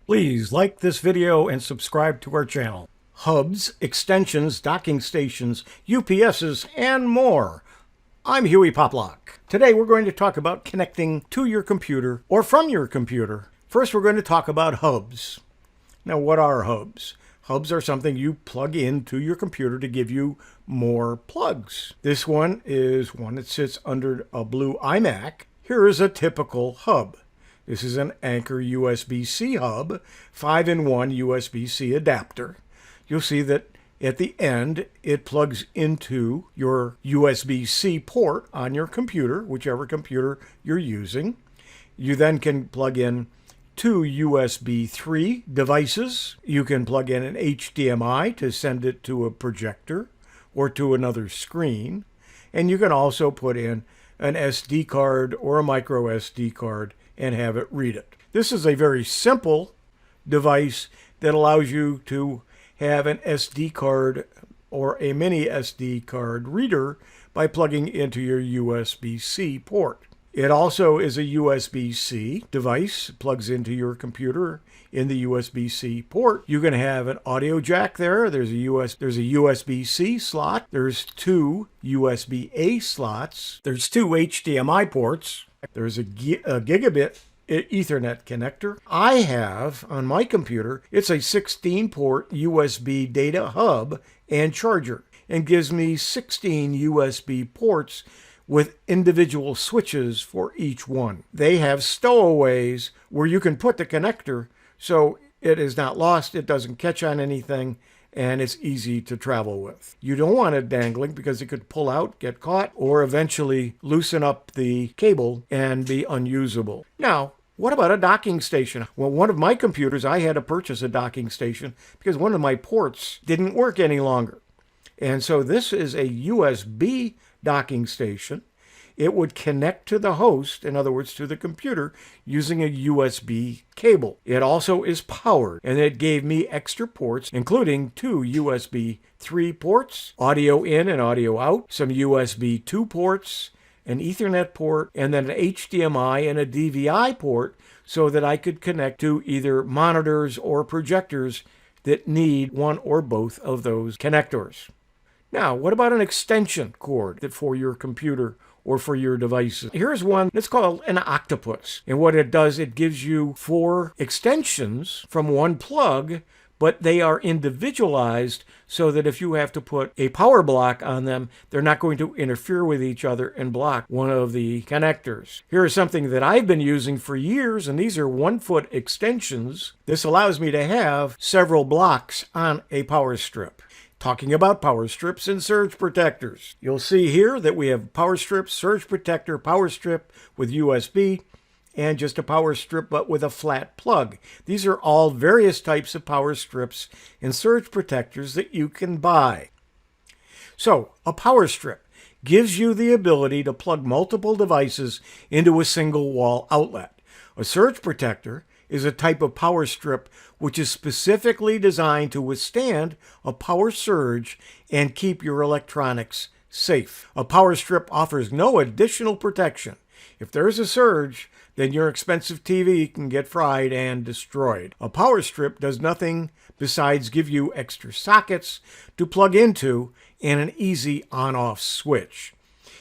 Please like this video and subscribe to our channel. Hubs, extensions, docking stations, UPSs, and more. I'm Hewie Poplock. Today we're going to talk about connecting to your computer or from your computer. First we're going to talk about hubs. Now what are hubs? Hubs are something you plug into your computer to give you more plugs. This one is one that sits under a blue iMac. Here is a typical hub. This is an Anker USB-C hub, 5-in-1 USB-C adapter. You'll see that at the end, it plugs into your USB-C port on your computer, whichever computer you're using. You then can plug in two USB 3 devices. You can plug in an HDMI to send it to a projector or to another screen. And you can also put in an SD card or a micro SD card and have it read it. This is a very simple device that allows you to have an SD card or a mini SD card reader by plugging into your USB-C port. It also is a USB-C device, plugs into your computer in the USB-C port. You can have an audio jack there. There's a USB-C slot. There's two USB-A slots. There's two HDMI ports. There's a gigabit Ethernet connector. I have on my computer, it's a 16-port USB data hub and charger, and gives me 16 USB ports with individual switches for each one. They have stowaways where you can put the connector so it is not lost, it doesn't catch on anything, and it's easy to travel with. You don't want it dangling because it could pull out, get caught, or eventually loosen up the cable and be unusable. Now, what about a docking station? Well, one of my computers, I had to purchase a docking station because one of my ports didn't work any longer. And so this is a USB docking station. It would connect to the host, in other words, to the computer, using a USB cable. It also is powered, and it gave me extra ports, including two USB 3 ports, audio in and audio out, some USB 2 ports, an Ethernet port, and then an HDMI and a DVI port so that I could connect to either monitors or projectors that need one or both of those connectors. Now, what about an extension cord for your computer or for your devices? Here's one that's called an octopus. And what it does, it gives you 4 extensions from one plug, but they are individualized so that if you have to put a power block on them, they're not going to interfere with each other and block one of the connectors. Here is something that I've been using for years, and these are 1-foot extensions. This allows me to have several blocks on a power strip. Talking about power strips and surge protectors. You'll see here that we have power strip, surge protector, power strip with USB, and just a power strip but with a flat plug. These are all various types of power strips and surge protectors that you can buy. So, a power strip gives you the ability to plug multiple devices into a single wall outlet. A surge protector is a type of power strip which is specifically designed to withstand a power surge and keep your electronics safe. A power strip offers no additional protection. If there's a surge, then your expensive TV can get fried and destroyed. A power strip does nothing besides give you extra sockets to plug into and an easy on-off switch.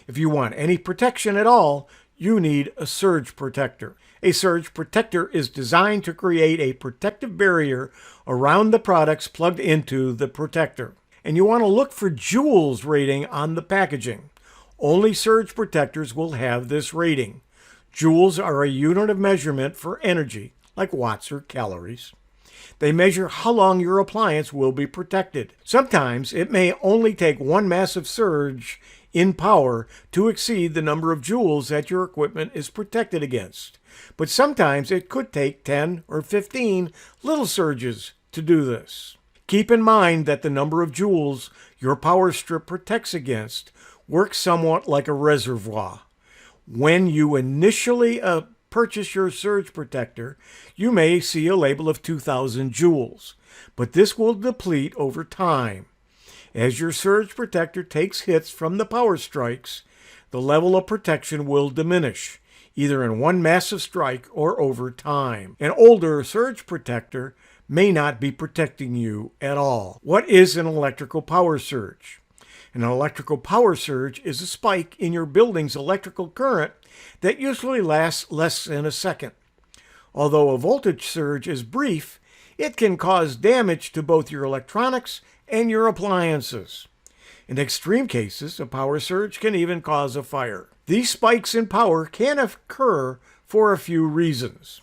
If you want any protection at all, you need a surge protector. A surge protector is designed to create a protective barrier around the products plugged into the protector. And you want to look for joules rating on the packaging. Only surge protectors will have this rating. Joules are a unit of measurement for energy, like watts or calories. They measure how long your appliance will be protected. Sometimes it may only take one massive surge in power to exceed the number of joules that your equipment is protected against. But sometimes it could take 10 or 15 little surges to do this. Keep in mind that the number of joules your power strip protects against works somewhat like a reservoir. When you initially purchase your surge protector, you may see a label of 2,000 joules, but this will deplete over time. As your surge protector takes hits from the power strikes, the level of protection will diminish. either in one massive strike or over time. An older surge protector may not be protecting you at all. What is an electrical power surge? An electrical power surge is a spike in your building's electrical current that usually lasts less than a second. Although a voltage surge is brief, it can cause damage to both your electronics and your appliances. In extreme cases, a power surge can even cause a fire. These spikes in power can occur for a few reasons.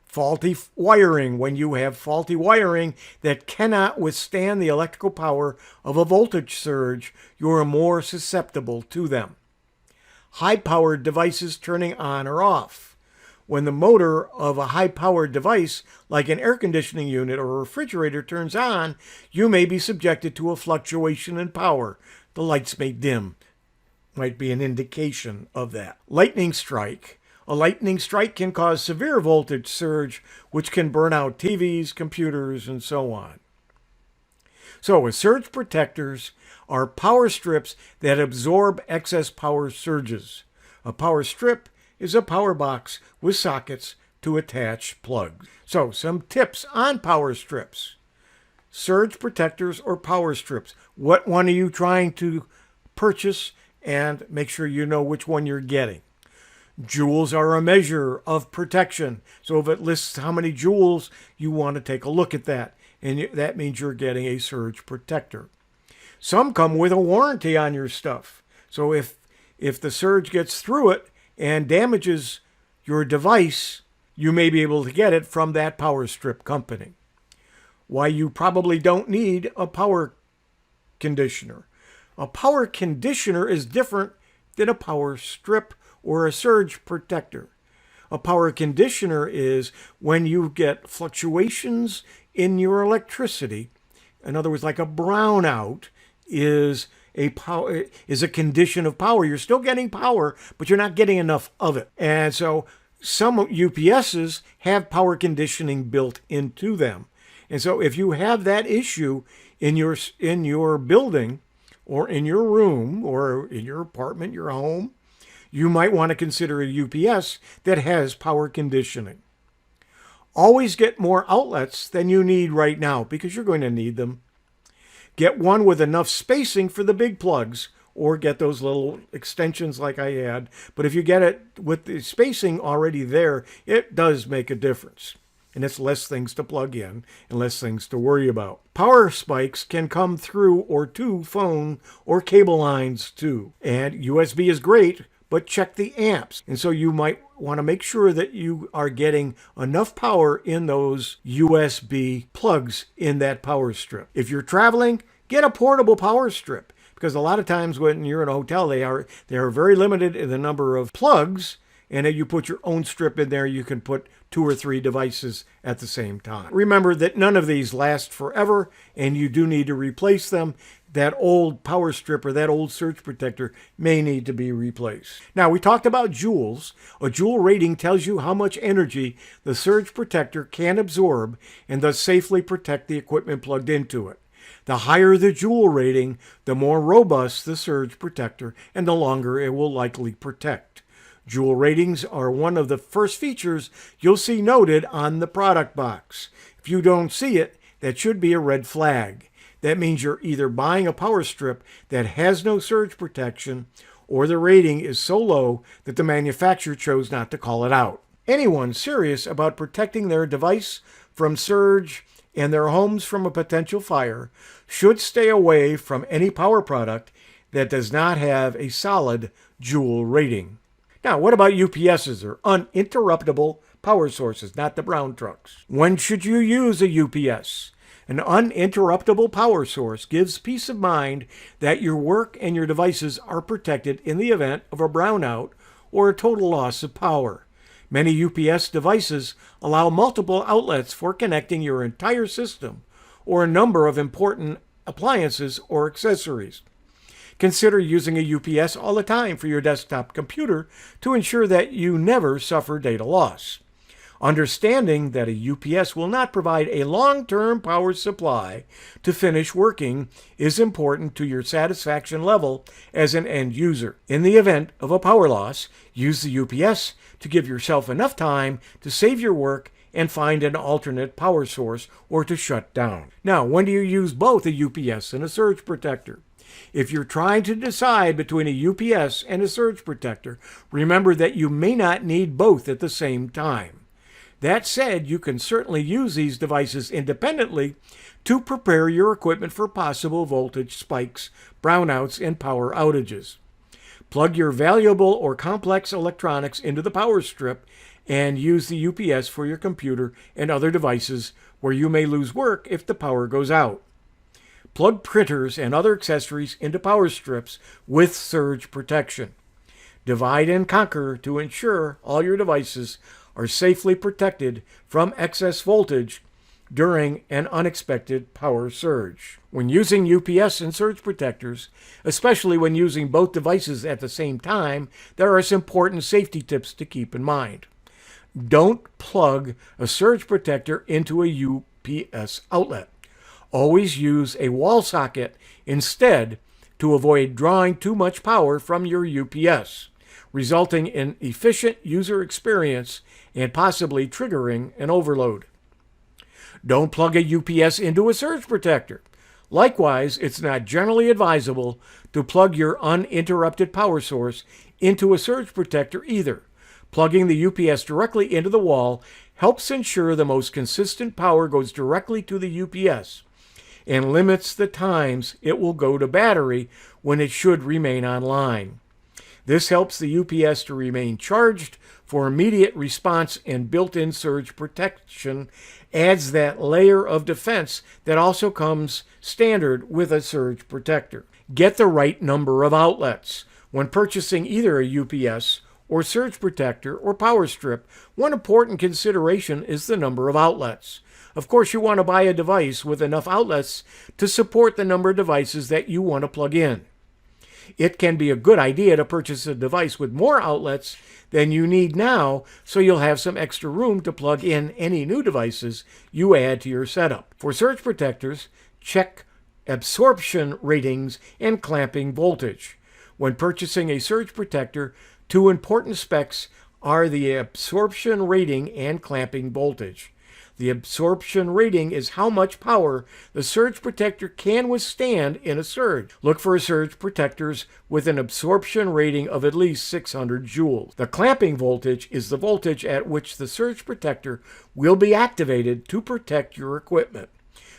Faulty wiring. When you have faulty wiring that cannot withstand the electrical power of a voltage surge, you are more susceptible to them. High-powered devices turning on or off. When the motor of a high-powered device, like an air conditioning unit or a refrigerator, turns on, you may be subjected to a fluctuation in power. The lights may dim. Might be an indication of that. Lightning strike. A lightning strike can cause severe voltage surge, which can burn out TVs, computers, and so on. So, surge protectors are power strips that absorb excess power surges. A power strip is a power box with sockets to attach plugs. So, some tips on power strips. Surge protectors or power strips. What one are you trying to purchase? And make sure you know which one you're getting. Joules are a measure of protection. So if it lists how many joules, you want to take a look at that. And that means you're getting a surge protector. Some come with a warranty on your stuff. So if the surge gets through it and damages your device, you may be able to get it from that power strip company. Why you probably don't need a power conditioner. A power conditioner is different than a power strip or a surge protector. A power conditioner is when you get fluctuations in your electricity. In other words, like a brownout is a condition of power. You're still getting power, but you're not getting enough of it. And so some UPSs have power conditioning built into them. And so if you have that issue in your building or in your room or in your apartment, your home, you might want to consider a UPS that has power conditioning. Always get more outlets than you need right now because you're going to need them. Get one with enough spacing for the big plugs, or get those little extensions like I had. But if you get it with the spacing already there, it does make a difference. And it's less things to plug in and less things to worry about. Power spikes can come through or to phone or cable lines too. And USB is great, but check the amps. And so you might want to make sure that you are getting enough power in those USB plugs in that power strip. If you're traveling, get a portable power strip, because a lot of times when you're in a hotel, they are very limited in the number of plugs. And if you put your own strip in there, you can put 2 or 3 devices at the same time. Remember that none of these last forever, and you do need to replace them. That old power strip or that old surge protector may need to be replaced. Now, we talked about joules. A joule rating tells you how much energy the surge protector can absorb and thus safely protect the equipment plugged into it. The higher the joule rating, the more robust the surge protector and the longer it will likely protect. Joule ratings are one of the first features you'll see noted on the product box. If you don't see it, that should be a red flag. That means you're either buying a power strip that has no surge protection, or the rating is so low that the manufacturer chose not to call it out. Anyone serious about protecting their device from surge and their homes from a potential fire should stay away from any power product that does not have a solid joule rating. Now, what about UPSs, or uninterruptible power sources, not the brown trucks? When should you use a UPS? An uninterruptible power source gives peace of mind that your work and your devices are protected in the event of a brownout or a total loss of power. Many UPS devices allow multiple outlets for connecting your entire system or a number of important appliances or accessories. Consider using a UPS all the time for your desktop computer to ensure that you never suffer data loss. Understanding that a UPS will not provide a long-term power supply to finish working is important to your satisfaction level as an end user. In the event of a power loss, use the UPS to give yourself enough time to save your work and find an alternate power source or to shut down. Now, when do you use both a UPS and a surge protector? If you're trying to decide between a UPS and a surge protector, remember that you may not need both at the same time. That said, you can certainly use these devices independently to prepare your equipment for possible voltage spikes, brownouts, and power outages. Plug your valuable or complex electronics into the power strip and use the UPS for your computer and other devices where you may lose work if the power goes out. Plug printers and other accessories into power strips with surge protection. Divide and conquer to ensure all your devices are safely protected from excess voltage during an unexpected power surge. When using UPS and surge protectors, especially when using both devices at the same time, there are some important safety tips to keep in mind. Don't plug a surge protector into a UPS outlet. Always use a wall socket instead to avoid drawing too much power from your UPS, resulting in efficient user experience and possibly triggering an overload. Don't plug a UPS into a surge protector. Likewise, it's not generally advisable to plug your uninterrupted power source into a surge protector either. Plugging the UPS directly into the wall helps ensure the most consistent power goes directly to the UPS and limits the times it will go to battery when it should remain online. This helps the UPS to remain charged for immediate response, and built-in surge protection adds that layer of defense that also comes standard with a surge protector. Get the right number of outlets. When purchasing either a UPS or surge protector or power strip, one important consideration is the number of outlets. Of course, you want to buy a device with enough outlets to support the number of devices that you want to plug in. It can be a good idea to purchase a device with more outlets than you need now, so you'll have some extra room to plug in any new devices you add to your setup. For surge protectors, check absorption ratings and clamping voltage. When purchasing a surge protector, two important specs are the absorption rating and clamping voltage. The absorption rating is how much power the surge protector can withstand in a surge. Look for surge protectors with an absorption rating of at least 600 joules. The clamping voltage is the voltage at which the surge protector will be activated to protect your equipment.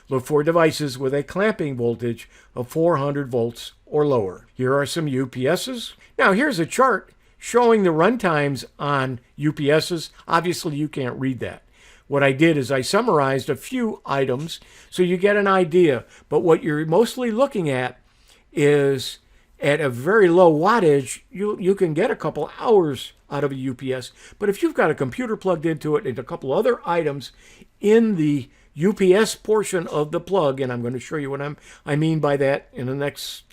Look for devices with a clamping voltage of 400 volts or lower. Here are some UPSs. Now here's a chart showing the run times on UPSs. Obviously you can't read that. What I did is I summarized a few items so you get an idea. But what you're mostly looking at is at a very low wattage, you can get a couple hours out of a UPS. But if you've got a computer plugged into it and a couple other items in the UPS portion of the plug, and I'm going to show you what I mean by that in the next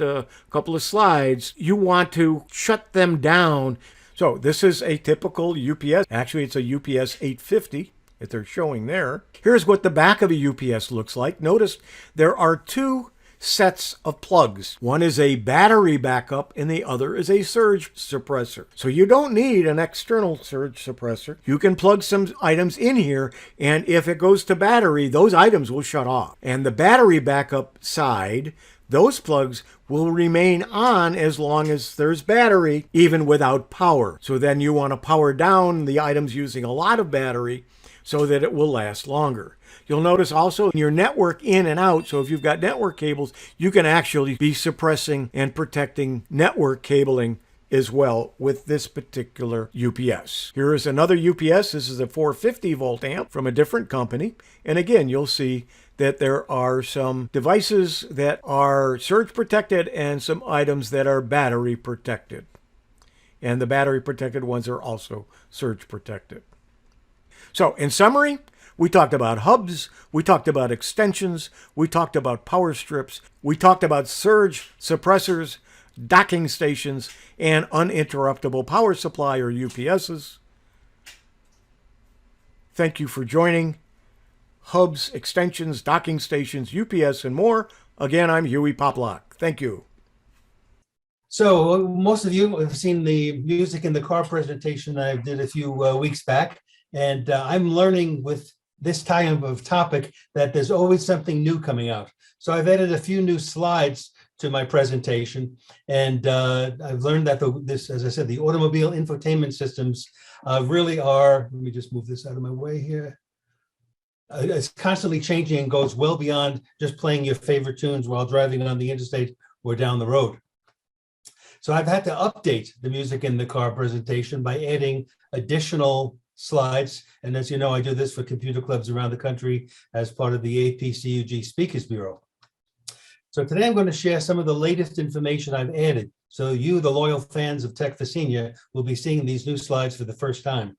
couple of slides, you want to shut them down. So this is a typical UPS. Actually, it's a UPS 850. That they're showing there. Here's what the back of a UPS looks like. Notice there are two sets of plugs. One is a battery backup and the other is a surge suppressor. So you don't need an external surge suppressor. You can plug some items in here, and if it goes to battery, those items will shut off. And the battery backup side, those plugs will remain on as long as there's battery, even without power. So then you want to power down the items using a lot of battery so that it will last longer. You'll notice also your network in and out, so if you've got network cables, you can actually be suppressing and protecting network cabling as well with this particular UPS. Here is another UPS. This is a 450 volt amp from a different company. And again, you'll see that there are some devices that are surge protected and some items that are battery protected. And the battery protected ones are also surge protected. So in summary, we talked about hubs, we talked about extensions, we talked about power strips, we talked about surge suppressors, docking stations, and uninterruptible power supply or UPSs. Thank you for joining hubs, extensions, docking stations, UPS, and more. Again, I'm Hewie Poplock. Thank you. So most of you have seen the music in the car presentation I did a few weeks back, and I'm learning with this type of topic that there's always something new coming out. So I've added a few new slides to my presentation, and I've learned that as I said, the automobile infotainment systems really are, let me just move this out of my way here. It's constantly changing and goes well beyond just playing your favorite tunes while driving on the interstate or down the road. So I've had to update the music in the car presentation by adding additional slides. And as you know, I do this for computer clubs around the country as part of the APCUG Speakers Bureau. So today I'm going to share some of the latest information I've added. So you, the loyal fans of Tech for Senior, will be seeing these new slides for the first time.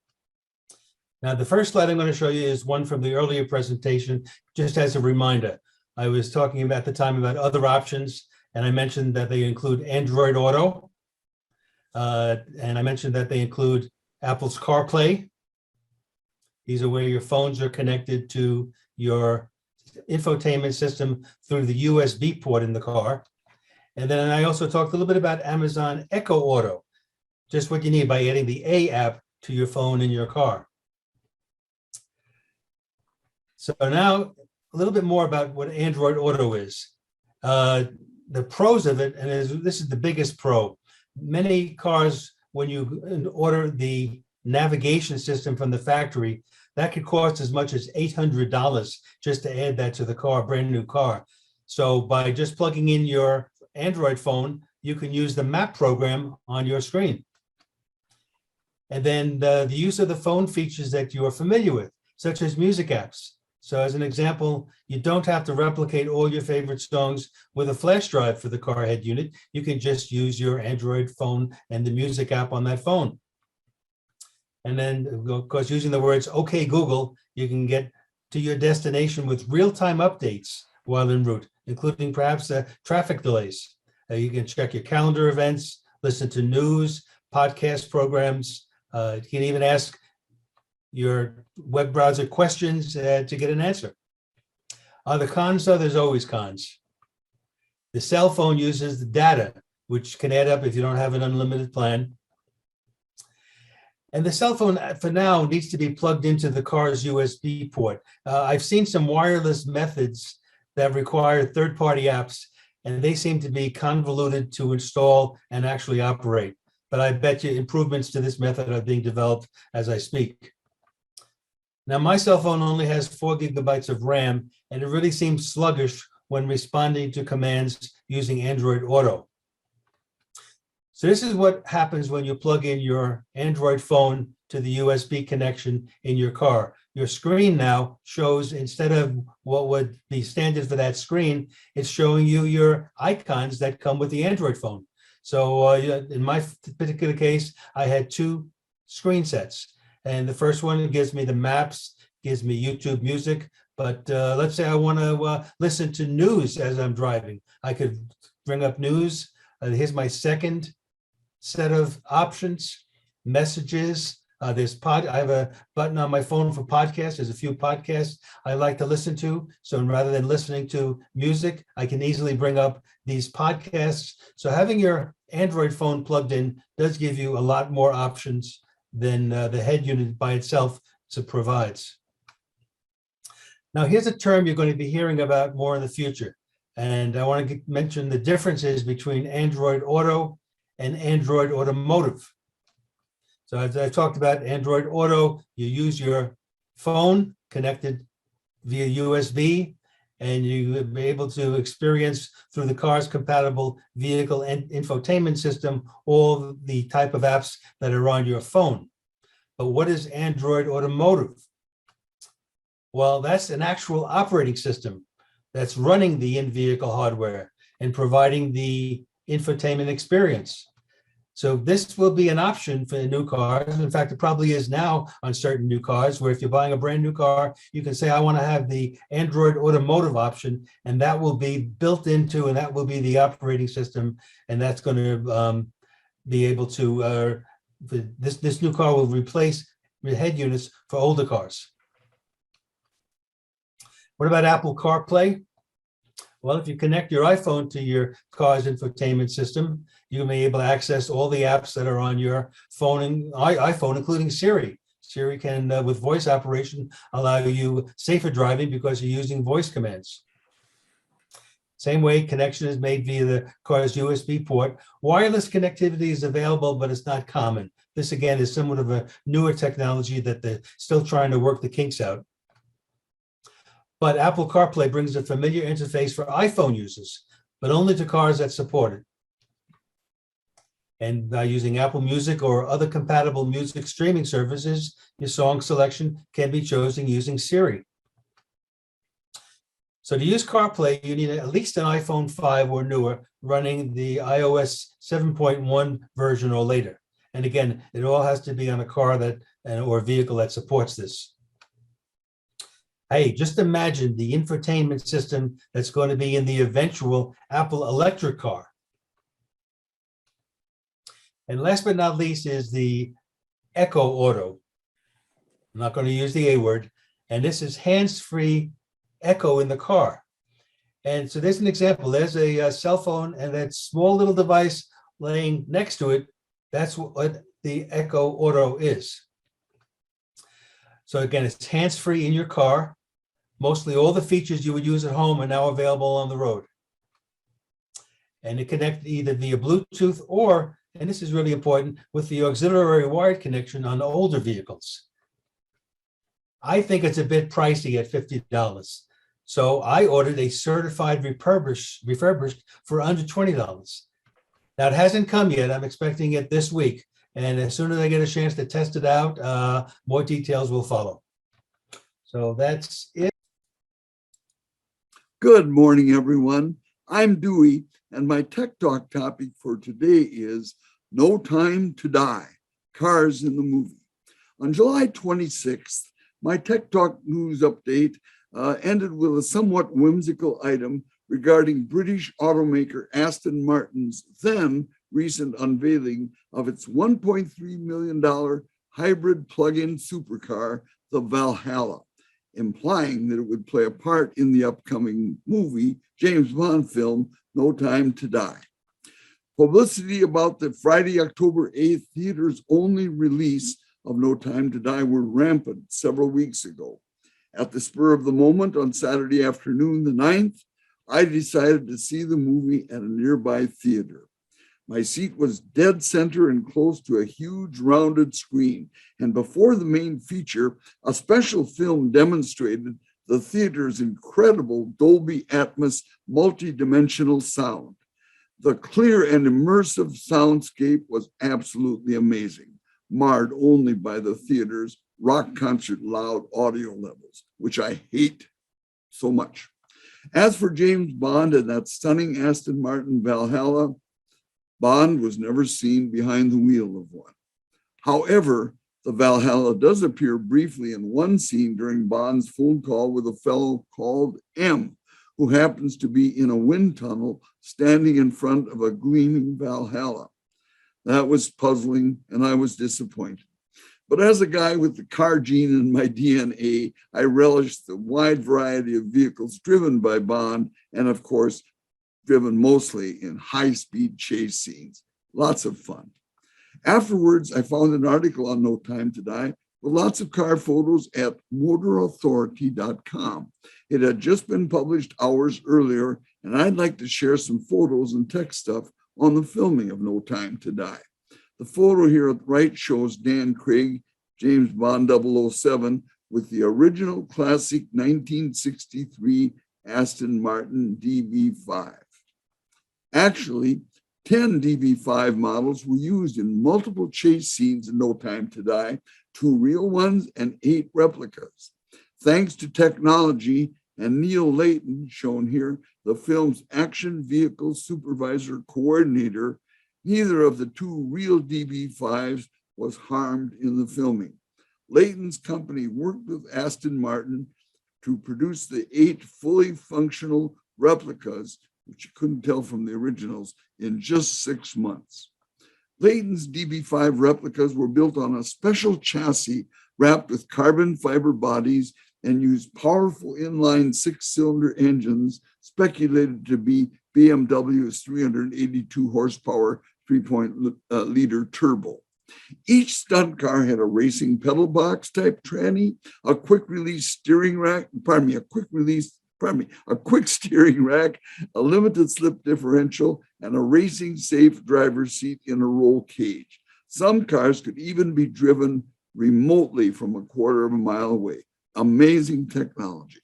Now, the first slide I'm going to show you is one from the earlier presentation, just as a reminder. I was talking about the time about other options, and I mentioned that they include Android Auto, and I mentioned that they include Apple's CarPlay. These are where your phones are connected to your infotainment system through the USB port in the car. And then I also talked a little bit about Amazon Echo Auto, just what you need by adding the A app to your phone in your car. So now a little bit more about what Android Auto is. The pros of it, and this is the biggest pro. Many cars, when you order the navigation system from the factory, that could cost as much as $800 just to add that to the car, brand new car. So by just plugging in your Android phone, you can use the map program on your screen. And then the use of the phone features that you are familiar with, such as music apps. So as an example, you don't have to replicate all your favorite songs with a flash drive for the car head unit. You can just use your Android phone and the music app on that phone. And then, of course, using the words, "Okay, Google," you can get to your destination with real-time updates while en route, including perhaps traffic delays. You can check your calendar events, listen to news, podcast programs. You can even ask your web browser questions to get an answer. The cons, though, there's always cons. The cell phone uses the data, which can add up if you don't have an unlimited plan. And the cell phone, for now, needs to be plugged into the car's USB port. I've seen some wireless methods that require third-party apps, and they seem to be convoluted to install and actually operate. But I bet you improvements to this method are being developed as I speak. Now, my cell phone only has 4 gigabytes of RAM, and it really seems sluggish when responding to commands using Android Auto. So this is what happens when you plug in your Android phone to the USB connection in your car. Your screen now shows, instead of what would be standard for that screen, it's showing you your icons that come with the Android phone. So in my particular case, I had 2 screen sets. And the first one gives me the maps, gives me YouTube music. But let's say I want to listen to news as I'm driving. I could bring up news. Here's my second set of options, messages. I have a button on my phone for podcasts. There's a few podcasts I like to listen to. So rather than listening to music, I can easily bring up these podcasts. So having your Android phone plugged in does give you a lot more options than the head unit by itself provides. Now, here's a term you're going to be hearing about more in the future. And I want to mention the differences between Android Auto and Android Automotive. So as I talked about Android Auto, you use your phone connected via USB, and you'll be able to experience through the car's compatible vehicle and infotainment system all the type of apps that are on your phone. But what is Android Automotive? Well, that's an actual operating system that's running the in-vehicle hardware and providing the infotainment experience. So this will be an option for new cars. In fact, it probably is now on certain new cars, where if you're buying a brand new car, you can say, I want to have the Android Automotive option, and that will be built into, and that will be the operating system, and that's going to be able to, this new car will replace the head units for older cars. What about Apple CarPlay? Well, if you connect your iPhone to your car's infotainment system, you'll be able to access all the apps that are on your phone and iPhone, including Siri. Siri can, with voice operation, allow you safer driving because you're using voice commands. Same way, connection is made via the car's USB port. Wireless connectivity is available, but it's not common. This, again, is somewhat of a newer technology that they're still trying to work the kinks out. But Apple CarPlay brings a familiar interface for iPhone users, but only to cars that support it. And by using Apple Music or other compatible music streaming services, your song selection can be chosen using Siri. So to use CarPlay, you need at least an iPhone 5 or newer running the iOS 7.1 version or later. And again, it all has to be on a car that or vehicle that supports this. Hey, just imagine the infotainment system that's going to be in the eventual Apple electric car. And last but not least is the Echo Auto. I'm not going to use the A word. And this is hands-free Echo in the car. And so there's an example. There's a cell phone and that small little device laying next to it. That's what the Echo Auto is. So again, it's hands-free in your car. Mostly all the features you would use at home are now available on the road. And it connects either via Bluetooth or, and this is really important, with the auxiliary wired connection on older vehicles. I think it's a bit pricey at $50. So I ordered a certified refurbished for under $20. Now it hasn't come yet. I'm expecting it this week. And as soon as I get a chance to test it out, more details will follow. So that's it. Good morning, everyone. I'm Dewey, and my Tech Talk topic for today is No Time to Die, Cars in the Movie. On July 26th, my Tech Talk news update ended with a somewhat whimsical item regarding British automaker Aston Martin's then recent unveiling of its $1.3 million hybrid plug-in supercar, the Valhalla, implying that it would play a part in the upcoming movie, James Bond film, No Time to Die. Publicity about the Friday, October 8th theater's only release of No Time to Die were rampant several weeks ago. At the spur of the moment on Saturday afternoon, the 9th, I decided to see the movie at a nearby theater. My seat was dead center and close to a huge rounded screen. And before the main feature, a special film demonstrated the theater's incredible Dolby Atmos multi-dimensional sound. The clear and immersive soundscape was absolutely amazing, marred only by the theater's rock concert loud audio levels, which I hate so much. As for James Bond and that stunning Aston Martin Valhalla, Bond was never seen behind the wheel of one. However, the Valhalla does appear briefly in one scene during Bond's phone call with a fellow called M, who happens to be in a wind tunnel standing in front of a gleaming Valhalla. That was puzzling, and I was disappointed. But as a guy with the car gene in my DNA, I relished the wide variety of vehicles driven by Bond, and of course, driven mostly in high-speed chase scenes. Lots of fun. Afterwards, I found an article on No Time to Die with lots of car photos at motorauthority.com. It had just been published hours earlier, and I'd like to share some photos and tech stuff on the filming of No Time to Die. The photo here at the right shows Dan Craig, James Bond 007, with the original classic 1963 Aston Martin DB5. Actually, 10 DB5 models were used in multiple chase scenes in No Time to Die, 2 real ones and 8 replicas. Thanks to technology and Neil Layton, shown here, the film's action vehicle supervisor coordinator, neither of the 2 real DB5s was harmed in the filming. Layton's company worked with Aston Martin to produce the 8 fully functional replicas, which you couldn't tell from the originals, in just 6 months. Layton's DB5 replicas were built on a special chassis wrapped with carbon fiber bodies and used powerful inline six-cylinder engines speculated to be BMW's 382 horsepower 3-liter turbo. Each stunt car had a racing pedal box type tranny, a quick steering rack, a limited slip differential, and a racing safe driver's seat in a roll cage. Some cars could even be driven remotely from a quarter of a mile away. Amazing technology.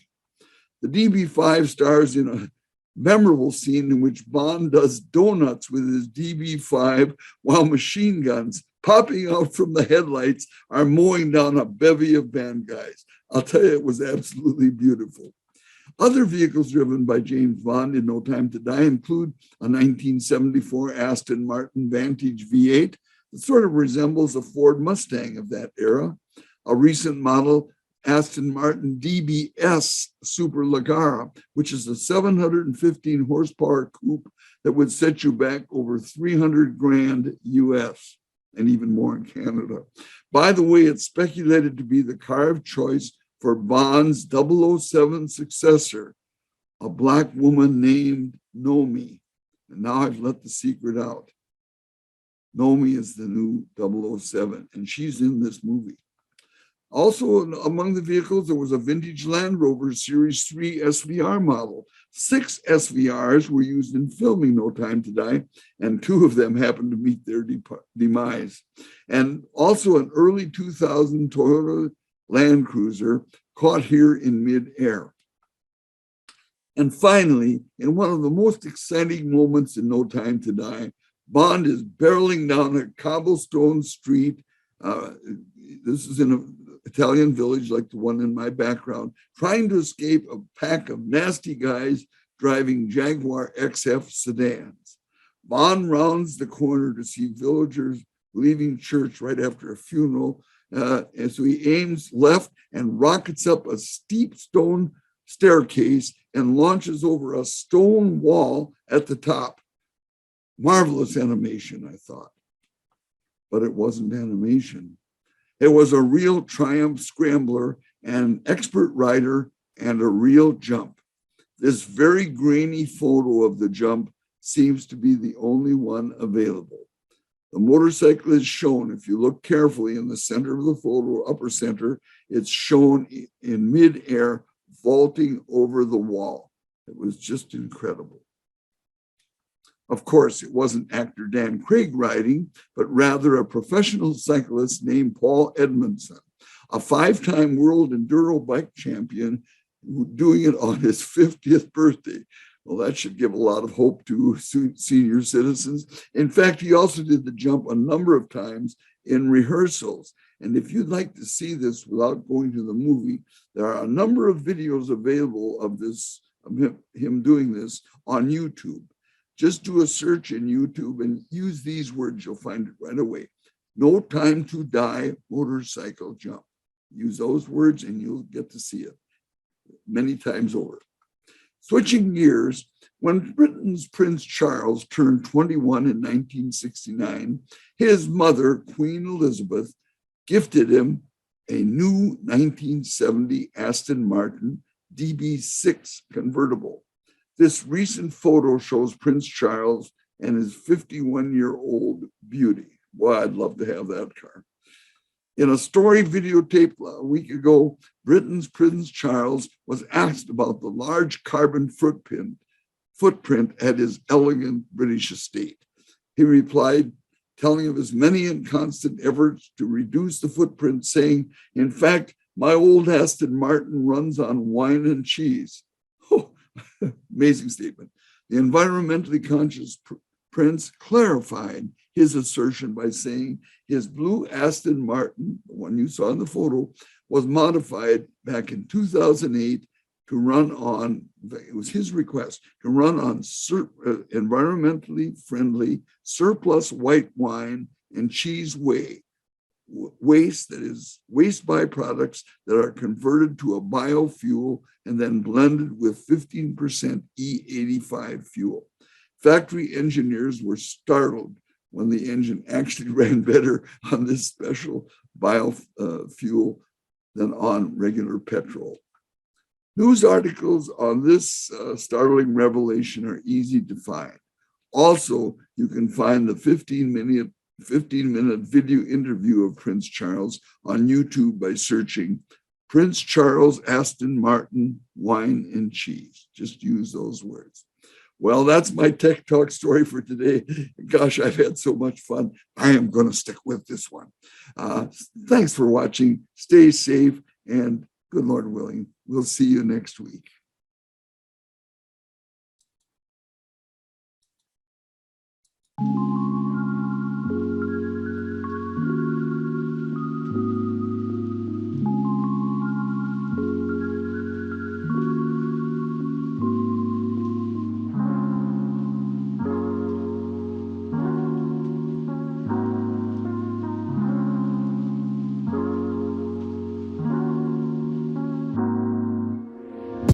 The DB5 stars in a memorable scene in which Bond does donuts with his DB5 while machine guns popping out from the headlights are mowing down a bevy of bad guys. I'll tell you, it was absolutely beautiful. Other vehicles driven by James Bond in No Time to Die include a 1974 Aston Martin Vantage V8 that sort of resembles a Ford Mustang of that era, a recent model Aston Martin DBS Super Leggera, which is a 715 horsepower coupe that would set you back over 300 grand US and even more in Canada. By the way, it's speculated to be the car of choice for Bond's 007 successor, a Black woman named Nomi. And now I've let the secret out. Nomi is the new 007, and she's in this movie. Also, among the vehicles, there was a vintage Land Rover Series 3 SVR model. 6 SVRs were used in filming No Time to Die, and 2 of them happened to meet their demise. And also an early 2000 Toyota Land Cruiser caught here in midair. And finally, in one of the most exciting moments in No Time to Die, Bond is barreling down a cobblestone street. This is in an Italian village like the one in my background, trying to escape a pack of nasty guys driving Jaguar XF sedans. Bond rounds the corner to see villagers leaving church right after a funeral. And so he aims left and rockets up a steep stone staircase and launches over a stone wall at the top. Marvelous animation, I thought. But it wasn't animation. It was a real Triumph scrambler, an expert rider, and a real jump. This very grainy photo of the jump seems to be the only one available. The motorcycle is shown, if you look carefully in the center of the photo, upper center, it's shown in midair, vaulting over the wall. It was just incredible. Of course, it wasn't actor Dan Craig riding, but rather a professional cyclist named Paul Edmondson, a 5-time world enduro bike champion, doing it on his 50th birthday. Well, that should give a lot of hope to senior citizens. In fact, he also did the jump a number of times in rehearsals. And if you'd like to see this without going to the movie, there are a number of videos available of this, of him doing this on YouTube. Just do a search in YouTube and use these words. You'll find it right away. No Time to Die motorcycle jump. Use those words and you'll get to see it many times over. Switching gears, when Britain's Prince Charles turned 21 in 1969, his mother, Queen Elizabeth, gifted him a new 1970 Aston Martin DB6 convertible. This recent photo shows Prince Charles and his 51-year-old beauty. Boy, I'd love to have that car. In a story videotaped a week ago, Britain's Prince Charles was asked about the large carbon footprint at his elegant British estate. He replied, telling of his many and constant efforts to reduce the footprint, saying, "In fact, my old Aston Martin runs on wine and cheese." Oh, amazing statement. The environmentally conscious Prince clarified his assertion by saying his blue Aston Martin, the one you saw in the photo, was modified back in 2008 to run on, it was his request, to run on environmentally friendly surplus white wine and cheese waste, that is waste byproducts that are converted to a biofuel and then blended with 15% E85 fuel. Factory engineers were startled when the engine actually ran better on this special biofuel than on regular petrol. News articles on this startling revelation are easy to find. Also, you can find the 15-minute video interview of Prince Charles on YouTube by searching Prince Charles Aston Martin Wine and Cheese. Just use those words. Well, that's my Tech Talk story for today. Gosh, I've had so much fun. I am going to stick with this one. Thanks for watching. Stay safe, and good Lord willing, we'll see you next week.